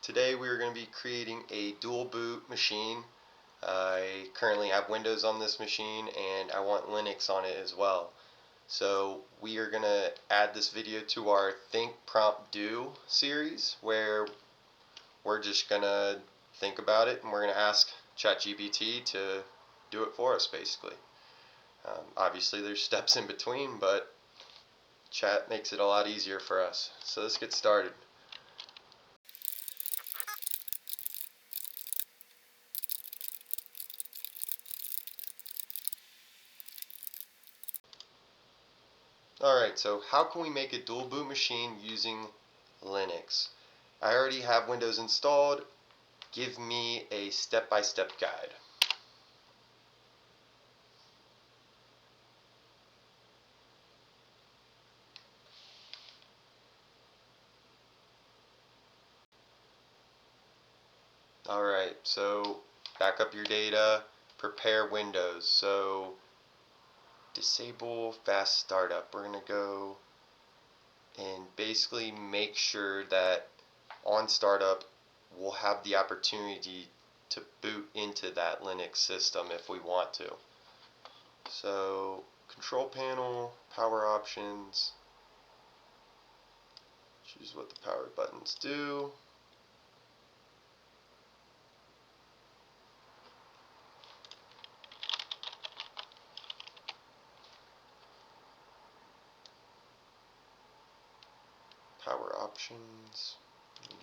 Today we are going to be creating a dual boot machine. I currently have Windows on this machine and I want Linux on it as well. So we are going to add this video to our Think Prompt Do series where we're just going to think about it and we're going to ask ChatGPT to do it for us basically. Obviously there's steps in between, but Chat makes it a lot easier for us. So let's get started. Alright, so how can we make a dual boot machine using Linux? I already have Windows installed. Give me a step-by-step guide. Alright, so back up your data, prepare Windows. So disable fast startup. We're going to go and basically make sure that on startup we'll have the opportunity to boot into that Linux system if we want to. So control panel, power options, choose what the power buttons do. Power options. And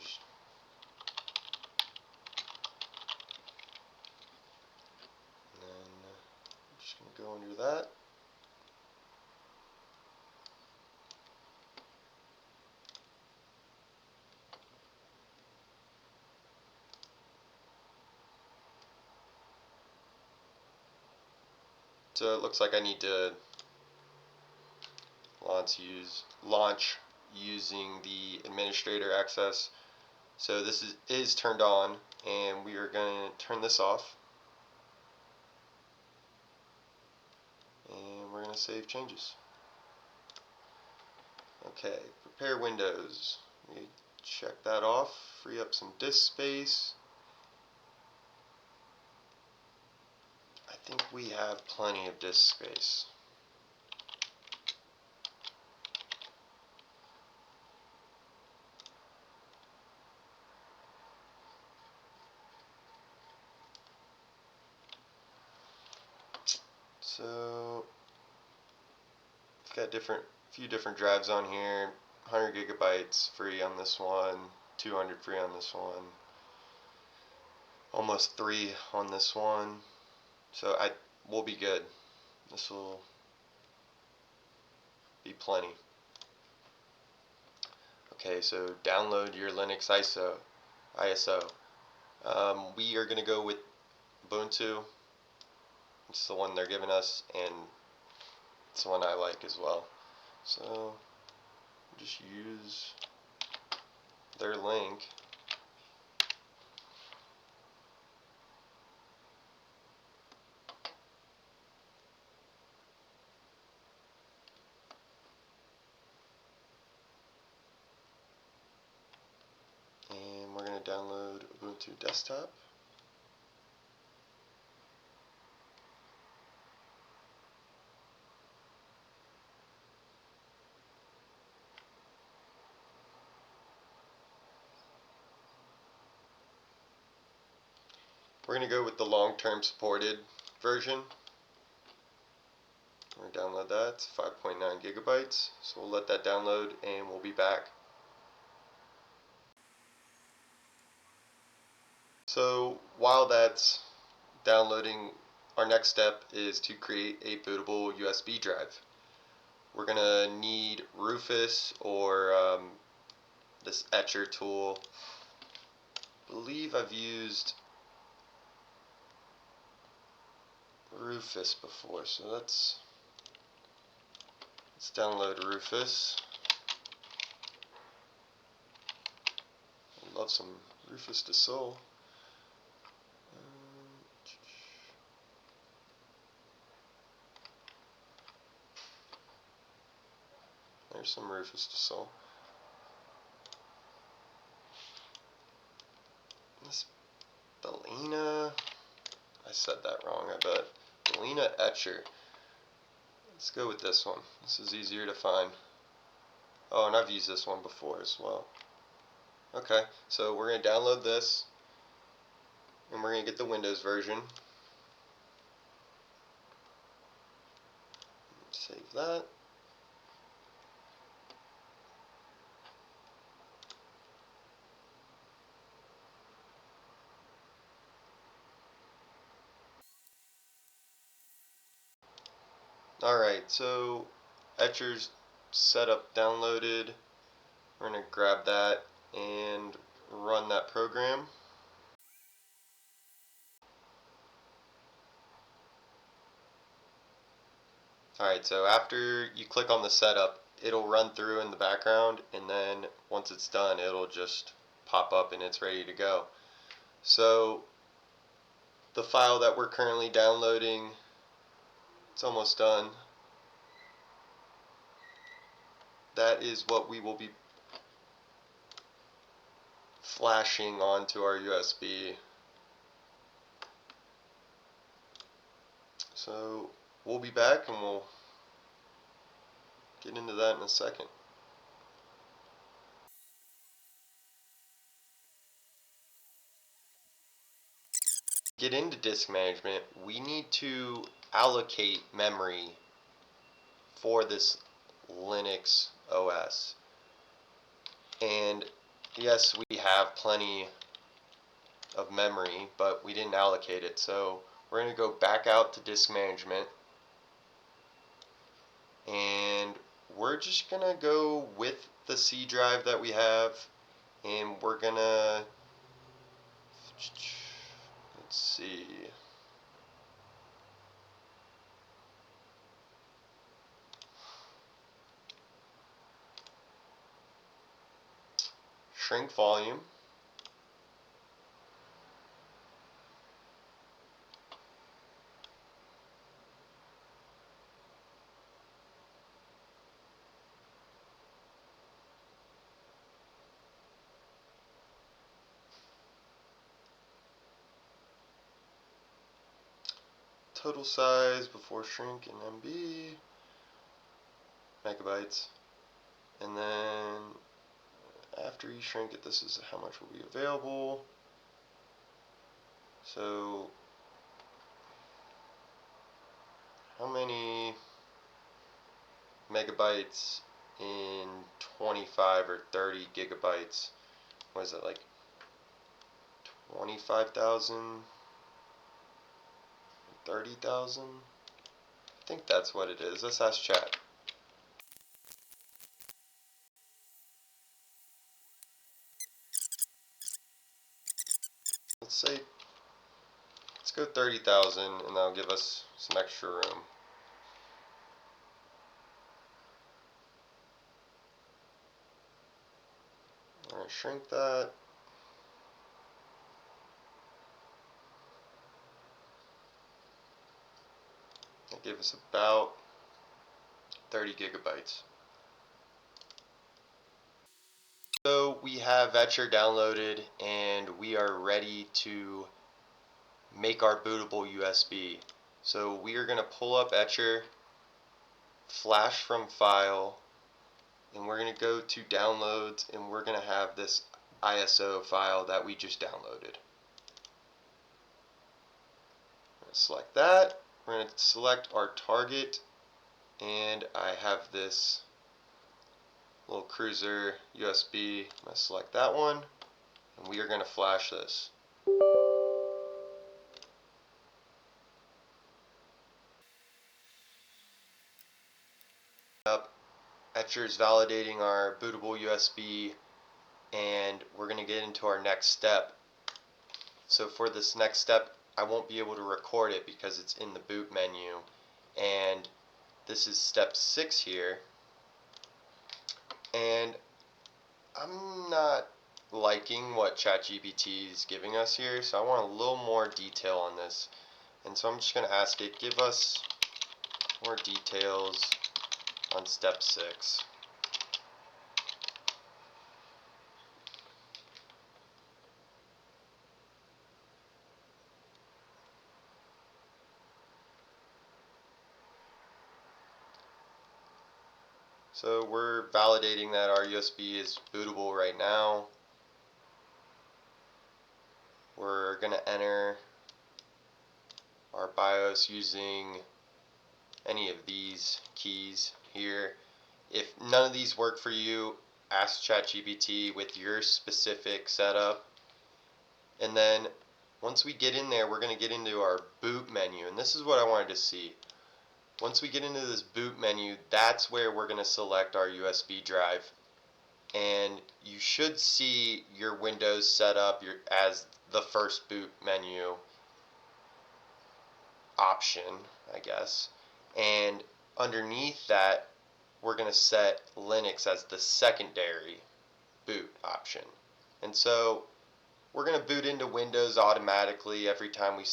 then I'm just going to go under that. So it looks like I need to launch using the administrator access. So this is turned on, and we are going to turn this off. And we're going to save changes. Okay, prepare Windows. We check that off, free up some disk space. I think we have plenty of disk space. So we've got few different drives on here. 100 gigabytes free on this one, 200 free on this one, almost 3 on this one. So we'll be good. This will be plenty. Okay, so download your Linux ISO. We are going to go with Ubuntu. It's the one they're giving us, and it's the one I like as well. So just use their link. And we're going to download Ubuntu Desktop. We're going to go with the long-term supported version. We're going to download that. It's 5.9 gigabytes. So we'll let that download and we'll be back. So while that's downloading, our next step is to create a bootable USB drive. We're going to need Rufus or this Etcher tool. I believe I've used Rufus before, so let's download Rufus. I love some Rufus to Soul. There's some Rufus to Soul. Belina, I said that wrong, I bet. Belina Etcher. Let's go with this one. This is easier to find. Oh, and I've used this one before as well. Okay, so we're going to download this, and we're going to get the Windows version. Save that. Alright, so Etcher's set up, downloaded. We're going to grab that and run that program. Alright, so after you click on the setup, it'll run through in the background, and then once it's done, it'll just pop up and it's ready to go. So the file that we're currently downloading, it's almost done. That is what we will be flashing onto our USB. So we'll be back and we'll get into that in a second. Get into disk management, we need to allocate memory for this Linux OS. And yes, we have plenty of memory, but we didn't allocate it. So we're going to go back out to disk management, and we're just going to go with the C drive that we have, and we're going to, let's see, shrink volume. Total size before shrink in MB, megabytes, and then after you shrink it, this is how much will be available. So how many megabytes in 25 or 30 gigabytes? What is it, like 25,000? 30,000? I think that's what it is. Let's ask chat. Let's go 30,000, and that'll give us some extra room. We're going to shrink that. That gave us about 30 gigabytes. So we have Etcher downloaded, and we are ready to make our bootable USB. So we are going to pull up Etcher, flash from file, and we're going to go to downloads, and we're going to have this ISO file that we just downloaded. We're going to select that. We're going to select our target, and I have this little cruiser USB. I'm going to select that one, and we are going to flash this. Etcher is validating our bootable USB, and we're going to get into our next step. So for this next step, I won't be able to record it because it's in the boot menu, and this is step 6 here, and I'm not liking what ChatGPT is giving us here, so I want a little more detail on this, and so I'm just going to ask it, give us more details on step 6. So we're validating that our USB is bootable right now. We're going to enter our BIOS using any of these keys here. If none of these work for you, ask ChatGPT with your specific setup. And then once we get in there, we're going to get into our boot menu. And this is what I wanted to see. Once we get into this boot menu, that's where we're going to select our USB drive. And you should see your Windows setup as the first boot menu option, I guess. And underneath that, we're going to set Linux as the secondary boot option. And so we're going to boot into Windows automatically every time we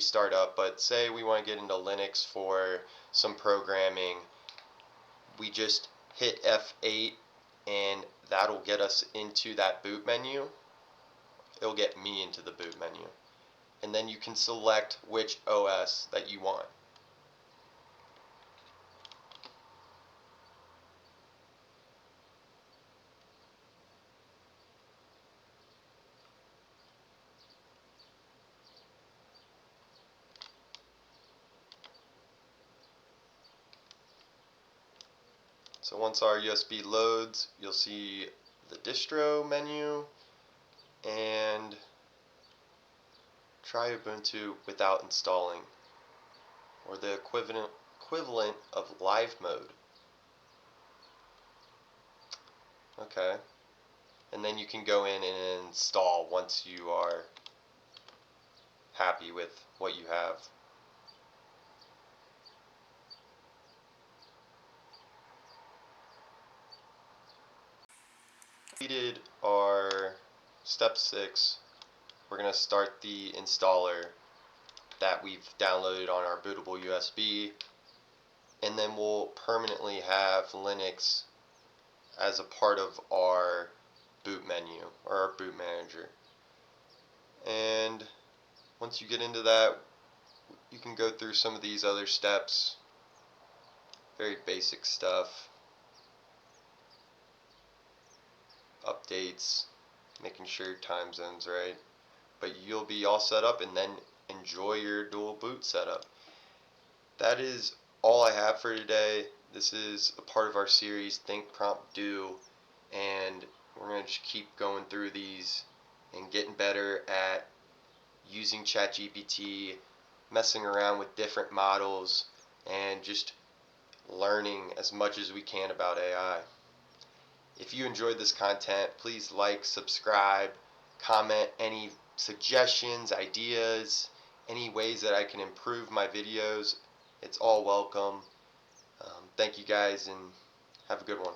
start up, but say we want to get into Linux for some programming, we just hit F8 and that'll get us into that boot menu. It'll get me into the boot menu. And then you can select which OS that you want. So once our USB loads, you'll see the distro menu and try Ubuntu without installing, or the equivalent of live mode. Okay, and then you can go in and install once you are happy with what you have. Completed our step 6. We're going to start the installer that we've downloaded on our bootable USB, and then we'll permanently have Linux as a part of our boot menu or our boot manager. And once you get into that, you can go through some of these other steps, very basic stuff, updates, making sure your time zone's right, but you'll be all set up and then enjoy your dual boot setup. That is all I have for today. This is a part of our series Think Prompt Do, and we're going to just keep going through these and getting better at using ChatGPT, messing around with different models, and just learning as much as we can about AI. If you enjoyed this content, please like, subscribe, comment any suggestions, ideas, any ways that I can improve my videos. It's all welcome. Thank you guys and have a good one.